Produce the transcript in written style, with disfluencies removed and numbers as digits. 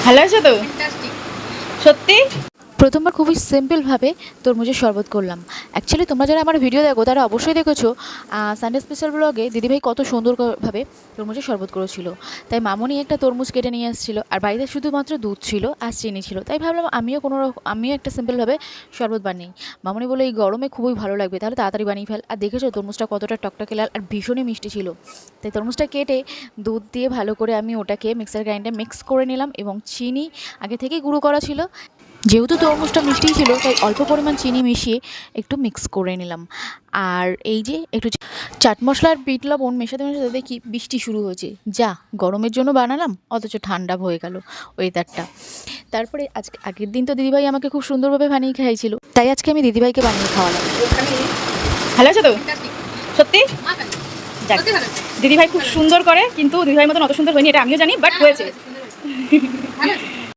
ভালো আছে তো সত্যি। প্রথমবার খুবই সিম্পলভাবে তরমুজের শরবত করলাম। অ্যাকচুয়ালি তোমরা যারা আমার ভিডিও দেখো তারা অবশ্যই দেখেছো সানডে স্পেশাল ব্লগে দিদিভাই কত সুন্দরভাবে তরমুজের শরবত করেছিল। তাই মামনি একটা তরমুজ কেটে নিয়ে আসছিলো, আর বাড়িতে শুধুমাত্র দুধ ছিল আর চিনি ছিল। তাই ভাবলাম আমিও একটা সিম্পলভাবে শরবত বানাই। মামনি বলে এই গরমে খুবই ভালো লাগবে, তাহলে তাড়াতাড়ি বানিয়ে ফেল। আর দেখেছো তরমুজটা কতটা টকটকে লাল আর ভীষণই মিষ্টি ছিল। তাই তরমুজটা কেটে দুধ দিয়ে ভালো করে আমি ওটাকে মিক্সার গ্রাইন্ডারে মিক্স করে নিলাম, এবং চিনি আগে থেকেই গুঁড়ো করা ছিল। যেহেতু তরমুজটা মিষ্টি ছিল তাই অল্প পরিমাণ চিনি মিশিয়ে একটু মিক্স করে নিলাম। আর এই যে একটু চাট মশলা আর বিট লবণ মেশাতে মেশাতে দেখি বৃষ্টি শুরু হয়েছে। যা, গরমের জন্য বানালাম অথচ ঠান্ডা হয়ে গেল ওয়েদারটা। তারপরে আজকে আগের দিন তো দিদিভাই আমাকে খুব সুন্দরভাবে বানিয়ে খাইছিল, তাই আজকে আমি দিদিভাইকে বানিয়ে খাওয়ালাম। ভালো আছে তো সত্যি? যাক, দিদিভাই খুব সুন্দর করে, কিন্তু দিদিভাইয়ের মতন অত সুন্দর হয়নি এটা আমিও জানি, বাট হয়েছে।